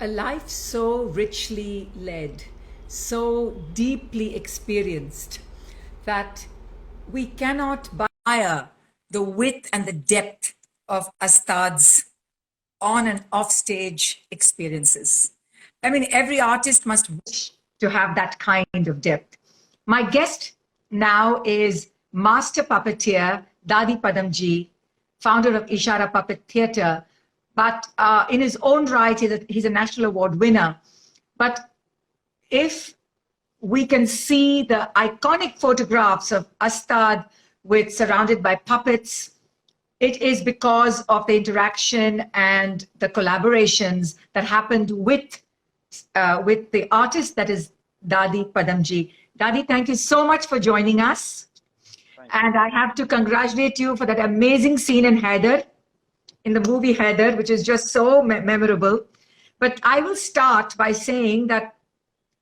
a life so richly led, so deeply experienced, that we cannot buy the width and the depth of Astad's on and off stage experiences. I mean, every artist must wish to have that kind of depth. My guest now is master puppeteer Dadi Padamji, founder of Ishara Puppet Theatre. But in his own right, he's a national award winner. But if we can see the iconic photographs of Astad surrounded by puppets, it is because of the interaction and the collaborations that happened with the artist that is Dadi Padamji. Dadi, thank you so much for joining us. And I have to congratulate you for that amazing scene in Haider, in the movie Haider, which is just so memorable. But I will start by saying that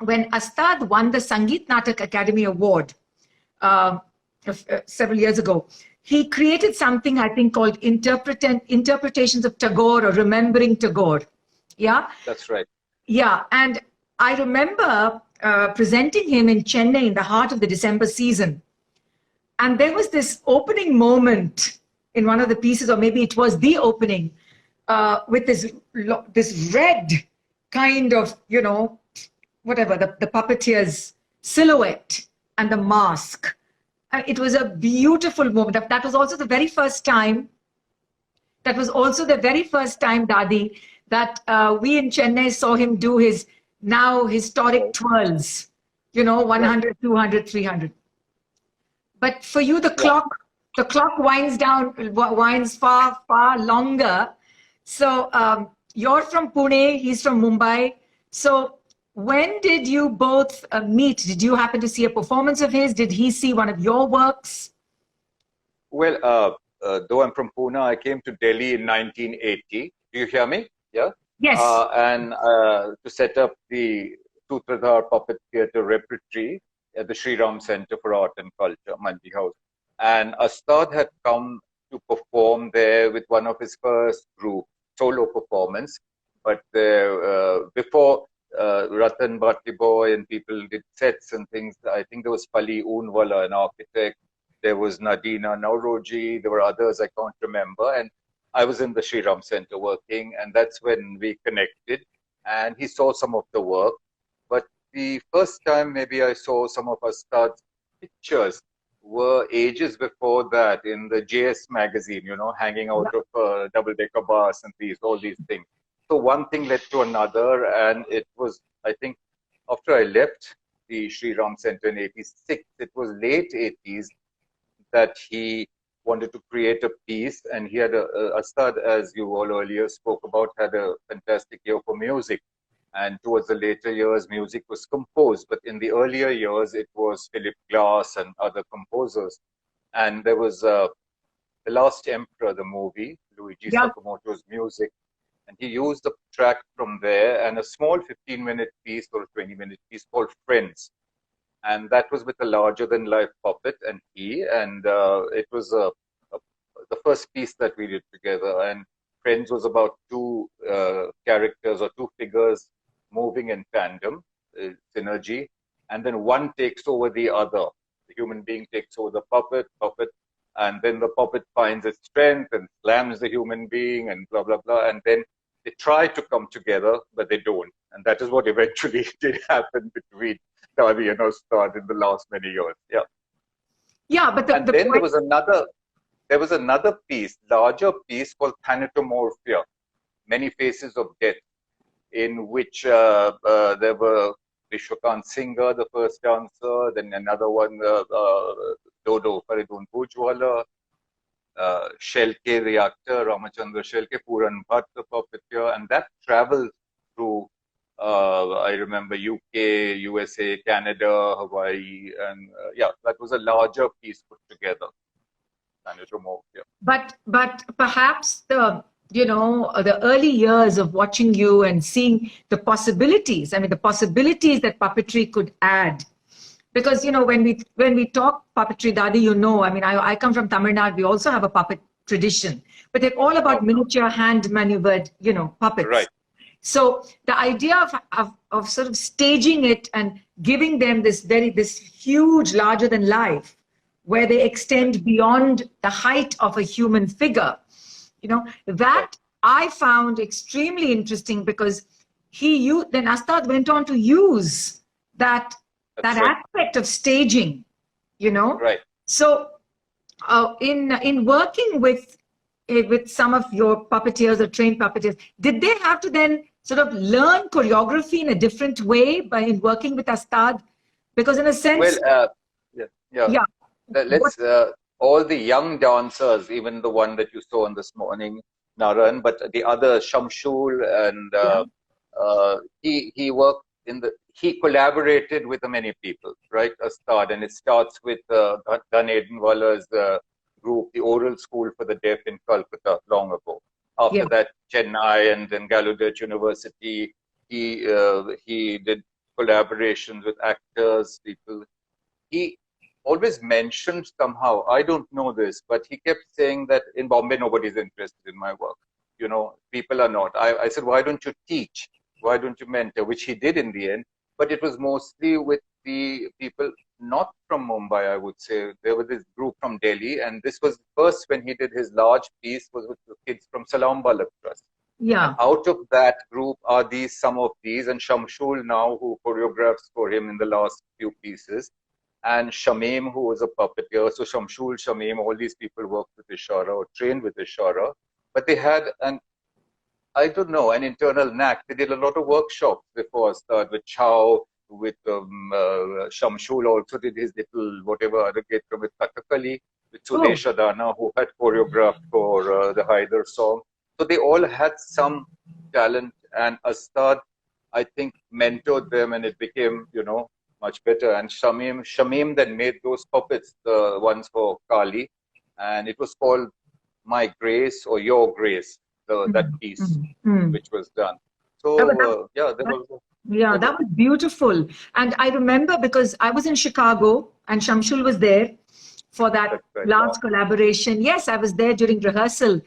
when Astad won the Sangeet Natak Academy Award several years ago, he created something I think called Interpretations of Tagore or Remembering Tagore. Yeah? That's right. Yeah, and I remember presenting him in Chennai in the heart of the December season. And there was this opening moment in one of the pieces, or maybe it was the opening, with this red kind of, you know, whatever, the puppeteer's silhouette and the mask. It was a beautiful moment. That was also the very first time, Dadi, that we in Chennai saw him do his now historic twirls, you know, 100, 200, 300. But for you, the clock winds far, far longer. So you're from Pune, he's from Mumbai. So when did you both meet? Did you happen to see a performance of his? Did he see one of your works? Well, though I'm from Pune, I came to Delhi in 1980. Do you hear me? Yeah? Yes. And to set up the Sutradhar Puppet Theatre Repertory at the Sri Ram Center for Art and Culture, Manji House. And Astad had come to perform there with one of his first group, solo performance. But before Ratan Bhatti Boy and people did sets and things, I think there was Pali Oonwala, an architect. There was Nadina Nauroji. There were others I can't remember. And I was in the Sri Ram Center working, and that's when we connected. And he saw some of the work. But the first time maybe I saw some of Astad's pictures were ages before that in the JS magazine, you know, hanging out of a double-decker bus and all these things. So one thing led to another, and it was, I think, after I left the Sri Ram Center in '86, it was late '80s that he wanted to create a piece, and he had Astad, as you all earlier spoke about, had a fantastic ear for music. And towards the later years, music was composed. But in the earlier years, it was Philip Glass and other composers. And there was The Last Emperor, the movie, Luigi Sakamoto's music. And he used the track from there and a small 15-minute piece or a 20-minute piece called Friends. And that was with a larger-than-life puppet and it was the first piece that we did together. And Friends was about two characters or two figures moving in tandem, synergy, and then one takes over the other. The human being takes over the puppet, and then the puppet finds its strength and slams the human being and blah, blah, blah. And then they try to come together, but they don't. And that is what eventually did happen between Dadi and Astad in the last many years. Yeah. Yeah, but then there was another piece, larger piece called Thanatomorphia, Many Faces of Death, in which there were Vishwakant Singha, the first dancer, then another one, Dodo Faridun Bhujwala, Shelke, the actor, Ramachandra Shelke, Puran Bhatt, the puppeteer, and that traveled through, I remember, UK, USA, Canada, Hawaii, and that was a larger piece put together. But perhaps the early years of watching you and seeing the possibilities, the possibilities that puppetry could add. Because, when we talk puppetry, Dadi, I come from Tamil Nadu, we also have a puppet tradition, but they're all about miniature hand maneuvered, puppets. Right. So the idea of sort of staging it and giving them this huge, larger than life, where they extend beyond the height of a human figure, that I found extremely interesting, because then Astad went on to use that That's right. aspect of staging, Right. So in working with some of your puppeteers or trained puppeteers, did they have to then sort of learn choreography in a different way in working with Astad? Because in a sense, Well, yeah, yeah. yeah. Let's all the young dancers, even the one that you saw on this morning, Naran, but the other Shamshul, and Yeah. he worked he collaborated with many people, right? A start, and it starts with Dan Edenwaller's group, the Oral School for the Deaf in Calcutta, long ago. After Yeah. that, Chennai, and then Gallaudet University. He did collaborations with actors, people. He always mentioned somehow, I don't know this, but he kept saying that in Bombay, nobody's interested in my work. People are not. I said, why don't you teach? Why don't you mentor? Which he did in the end, but it was mostly with the people not from Mumbai, I would say. There was this group from Delhi, and this was first when he did his large piece was with the kids from Salam Balak Trust. And Yeah. out of that group are some of these, and Shamshul now, who choreographs for him in the last few pieces, and Shamim, who was a puppeteer. So Shamshul, Shamim, all these people worked with Ishara or trained with Ishara, but they had I don't know, an internal knack. They did a lot of workshops before I started with Chow, with Shamshul also did his little whatever other get with Kathakali, with Oh, Sudesh Adana, who had choreographed for the Haider song. So they all had some talent, and Astad, I think, mentored them, and it became, much better. And Shamim then made those puppets, the ones for Kali, and it was called My Grace or Your Grace, that piece, which was done. Yeah, but So yeah, there that, was. yeah, that was beautiful. And I remember, because I was in Chicago and Shamshul was there for that That's right. large collaboration. Yes, I was there during rehearsal.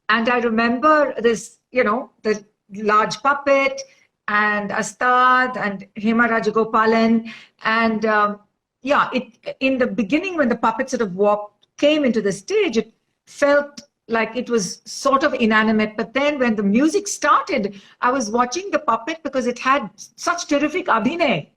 And I remember this, the large puppet and Astad and Hema Rajagopalan. And yeah, in the beginning, when the puppet sort of came into the stage, it felt like it was sort of inanimate. But then when the music started, I was watching the puppet because it had such terrific abhinay,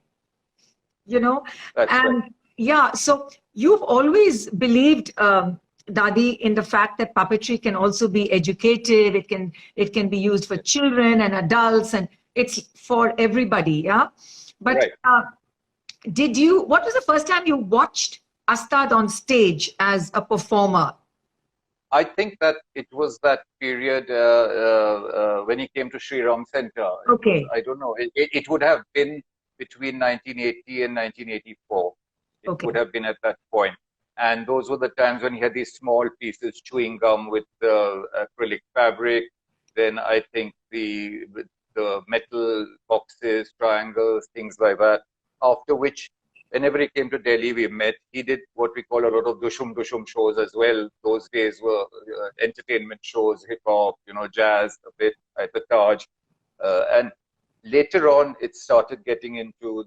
That's and right. yeah, so you've always believed, Dadi, in the fact that puppetry can also be educative. It can be used for children and adults, and it's for everybody. Yeah, but Right. what was the first time you watched Astad on stage as a performer? I think that it was that period when he came to Sri Ram Center. Okay. I don't know. It would have been between 1980 and 1984. It Okay. would have been at that point. And those were the times when he had these small pieces, chewing gum with acrylic fabric. Then I think with the metal boxes, triangles, things like that. After which, whenever he came to Delhi, we met. He did what we call a lot of dushum shows as well. Those days were entertainment shows, hip hop, jazz a bit at the Taj. And later on, it started getting into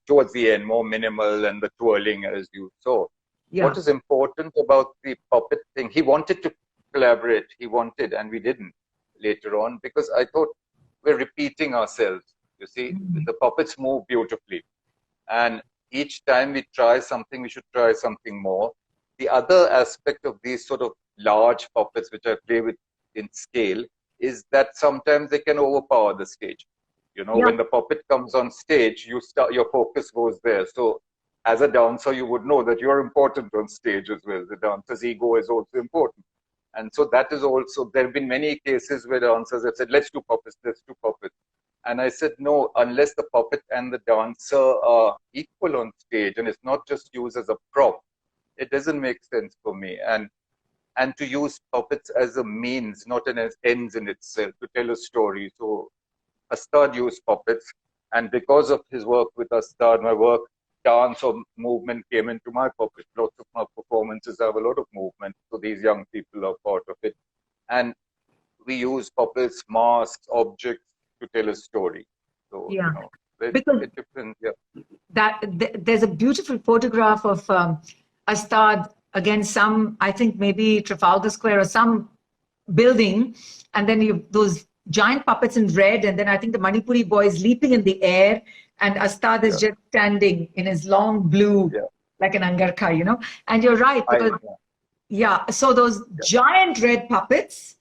towards the end, more minimal and the twirling, as you saw. Yeah. What is important about the puppet thing, he wanted to collaborate. He wanted, and we didn't later on, because I thought we're repeating ourselves. You see, the puppets move beautifully. And each time we try something, we should try something more. The other aspect of these sort of large puppets, which I play with in scale, is that sometimes they can overpower the stage. Yeah. When the puppet comes on stage, your focus goes there. So as a dancer, you would know that you're important on stage as well. The dancer's ego is also important. And so that is also, there have been many cases where dancers have said, let's do puppets. And I said, no, unless the puppet and the dancer are equal on stage and it's not just used as a prop, it doesn't make sense for me. And to use puppets as a means, not as ends in itself, to tell a story. So Astad used puppets, and because of his work with Astad, my work, dance or movement came into my puppet. Lots of my performances have a lot of movement, so these young people are part of it. And we use puppets, masks, objects, to tell a story. So, Yeah. you know, very, Because very different. Yeah. there's a beautiful photograph of Astad against some, I think maybe Trafalgar Square or some building, and then you those giant puppets in red, and then I think the Manipuri boy is leaping in the air, and Astad is Yeah. just standing in his long blue, Yeah. like an angarkha, you know. And you're right, because Yeah. yeah, so those Yeah. giant red puppets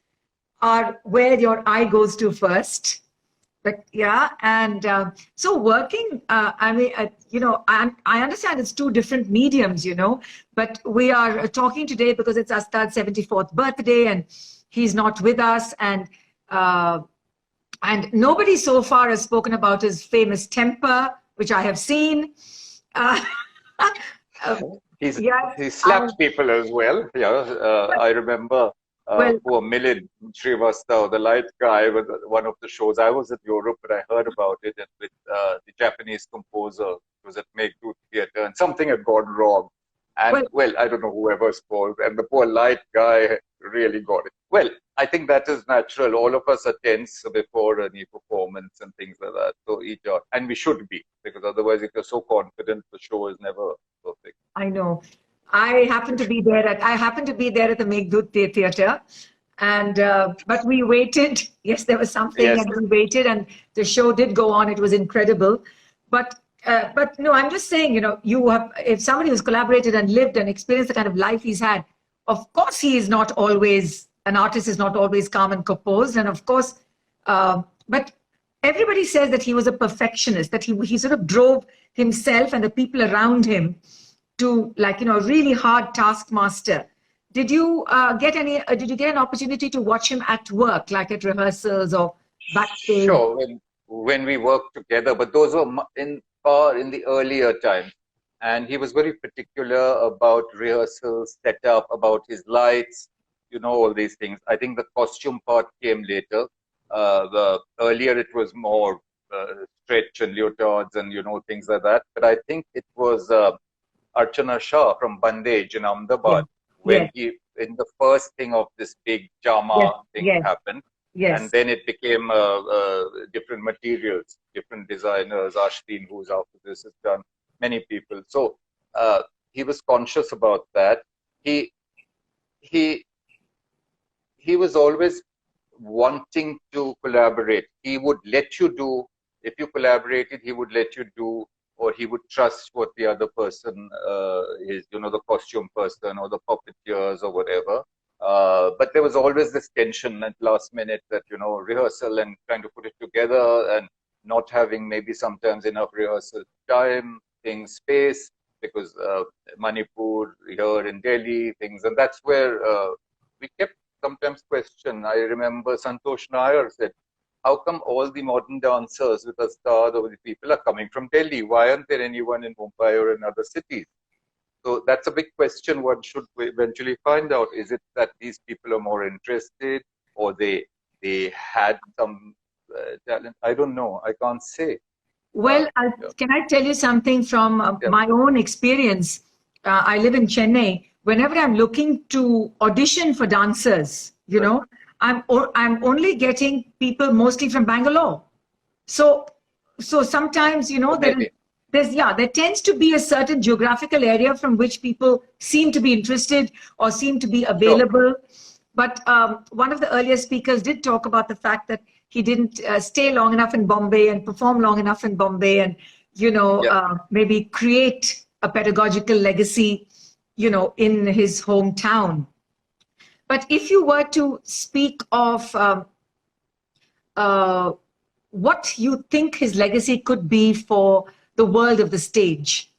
are where your eye goes to first. But yeah, and so working, I mean, I understand it's two different mediums, you know, but we are talking today because it's Astad's 74th birthday and he's not with us. And nobody so far has spoken about his famous temper, which I have seen. Uh, uh, He's yeah, he I, slapped people as well. Yeah, I remember well, poor Milind Srivastava, the light guy, with one of the shows. I was in Europe, but I heard about it and with the Japanese composer. It was at Meghdut Theatre, and something had gone wrong. And well, well, I don't know whoever spoke, and the poor light guy really got it. Well, I think that is natural. All of us are tense before any performance and things like that. So each other, and we should be, because otherwise, if you're so confident, the show is never perfect. I know. I happened to be there at the Meghdut Theatre, and but we waited. Yes, there was something, Yes, and we waited, and the show did go on. It was incredible, but no, I'm just saying, you know, you have if somebody who's collaborated and lived and experienced the kind of life he's had, of course he is not always an artist is not always calm and composed, and of course, but everybody says that he was a perfectionist, that he sort of drove himself and the people around him to, like, you know, a really hard taskmaster. Did you get an opportunity to watch him at work, like at rehearsals or backstage? sure. When we worked together, but those were in the earlier times, and he was very particular about rehearsals, setup, about his lights, you know, all these things. I think the costume part came later. The earlier it was more stretch and leotards and you know things like that. But I think it was Archana Shah from Bandage in Yes, Ahmedabad when yes, he in the first thing of this big yes, Jama thing yes, happened, and yes. then it became different materials, different designers. Ashteen, who's after this, has done many people. So he was conscious about that. He he he was always wanting to collaborate. He would let you do, if you collaborated, he would let you do, or he would trust what the other person is, you know, the costume person or the puppeteers or whatever. But there was always this tension at last minute that, you know, rehearsal and trying to put it together and not having maybe sometimes enough rehearsal time, things, space, because Manipur here in Delhi, things, and that's where we kept sometimes question. I remember Santosh Nair said, how come all the modern dancers with Astad or the people are coming from Delhi? Why aren't there anyone in Mumbai or in other cities? So that's a big question. One should eventually find out. Is it that these people are more interested or they had some talent? I don't know. I can't say. Well, Yeah, can I tell you something from yeah, my own experience? I live in Chennai. Whenever I'm looking to audition for dancers, you right. know, I'm only getting people mostly from Bangalore. So so sometimes, you know, Maybe. there tends to be a certain geographical area from which people seem to be interested or seem to be Sure. available. But one of the earlier speakers did talk about the fact that he didn't stay long enough in Bombay and perform long enough in Bombay, and you know, Yeah. maybe create a pedagogical legacy, you know, in his hometown. But if you were to speak of uh, what you think his legacy could be for the world of the stage,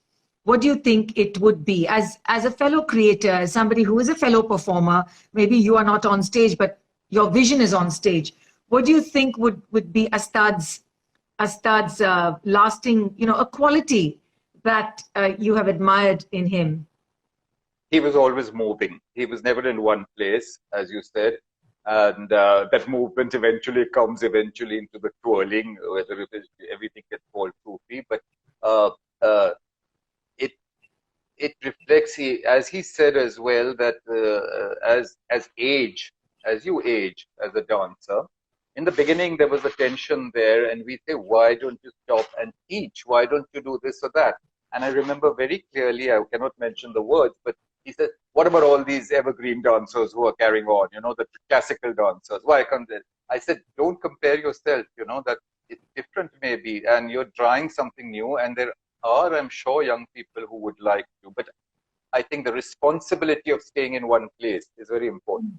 what do you think it would be as a fellow creator, as somebody who is a fellow performer? Maybe you are not on stage, but your vision is on stage. What do you think would be Astad's lasting, you know, a quality that you have admired in him? He was always moving. He was never in one place, as you said. And that movement eventually comes eventually into the twirling, whether it is everything gets called Sufi. But uh, uh, it it reflects, as he said as well, that as age, as you age as a dancer, in the beginning, there was a tension there, and we say, why don't you stop and teach? Why don't you do this or that? And I remember very clearly, I cannot mention the words, but he said, what about all these evergreen dancers who are carrying on, the classical dancers? Why can't they? I said, don't compare yourself, that it's different maybe, and you're trying something new, and there are, I'm sure, young people who would like to, but I think the responsibility of staying in one place is very important.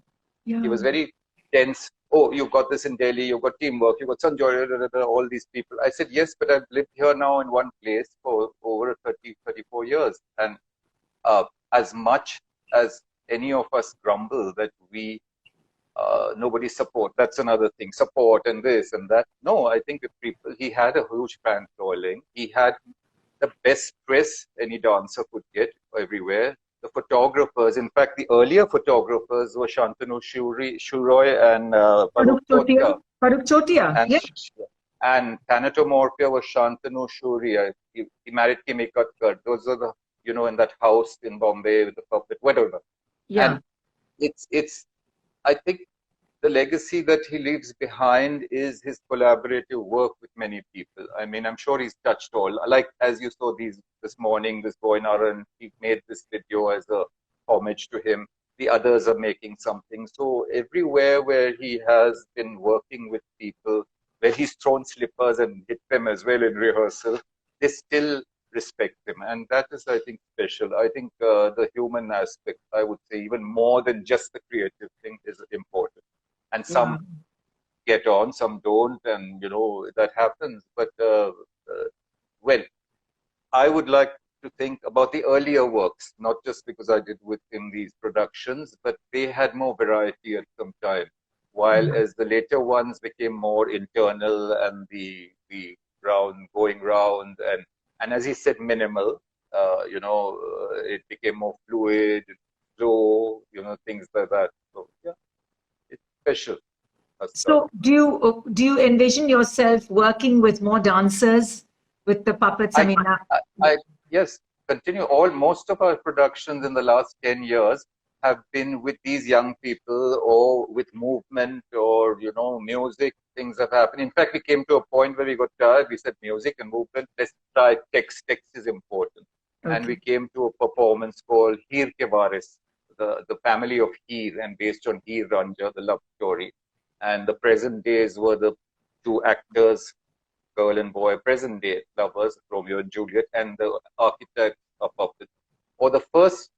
Yeah. He was very dense. Oh, you've got this in Delhi, you've got teamwork, you've got Sanjoy, all these people. I said, yes, but I've lived here now in one place for over 30, 34 years. And as much as any of us grumble that nobody support, that's another thing, support and this and that. No, I think he had a huge fan following. He had the best press any dancer could get everywhere. The photographers, in fact, the earlier photographers were Shantanu Shuroy and Farooq Chotia. Farooq Chotia, yeah. And Thanatomorphia was Shantanu Shuri. He married Kimi Katkar. Those are the, in that house in Bombay with the puppet, whatever. Yeah. And I think the legacy that he leaves behind is his collaborative work with many people. I mean, I'm sure he's touched all. Like, as you saw this morning, this boy Naran, he made this video as a homage to him. The others are making something. So everywhere where he has been working with people, where he's thrown slippers and hit them as well in rehearsal, they still respect him. And that is, I think, special. I think the human aspect, I would say, even more than just the creative thing, is important. And some get on, some don't, and that happens. But well, I would like to think about the earlier works, not just because I did with him these productions, but they had more variety at some time. While as the later ones became more internal and the going round, and as he said, minimal. It became more fluid, slow, things like that. So yeah. Special. So do you envision yourself working with more dancers with the puppets? Yes, continue. Most of our productions in the last 10 years have been with these young people or with movement or, music, things have happened. In fact, we came to a point where we got tired. We said music and movement, let's try text. Text is important. Okay. And we came to a performance called Heer Ke Waris, the family of Heer, and based on Heer Ranjha, the love story. And the present days were the two actors, girl and boy, present day lovers, Romeo and Juliet, and the architect of puppets. Or the first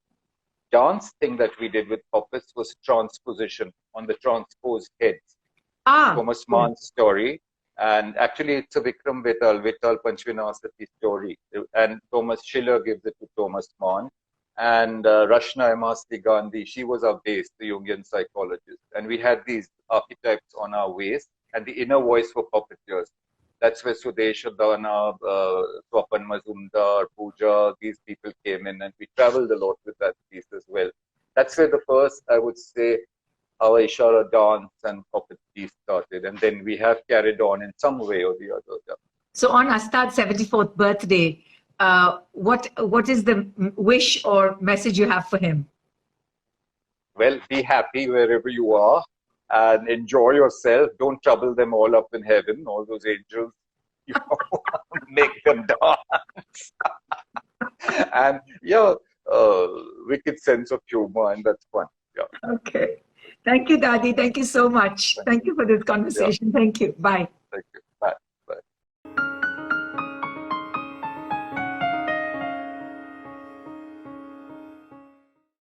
dance thing that we did with puppets was transposition on the transposed heads. Thomas Mann's story. And actually, it's a Vikram Vital Panchvinasati story. And Thomas Schiller gives it to Thomas Mann. And Rashna Amasti Gandhi, she was our base, the Jungian psychologist. And we had these archetypes on our waist, and the inner voice for puppeteers. That's where Sudesh Adana, Swapan Mazumdar, Pooja, these people came in, and we traveled a lot with that piece as well. That's where the first, I would say, our Ishara dance and puppet piece started. And then we have carried on in some way or the other. Yeah. So on Astad's 74th birthday, what is the wish or message you have for him? Well, be happy wherever you are and enjoy yourself. Don't trouble them all up in heaven, all those angels. Make them dance. And wicked sense of humor, and that's fun. Yeah. Okay. Thank you, Dadi. Thank you so much. Thank you for this conversation. Yeah. Thank you. Bye. Thank you.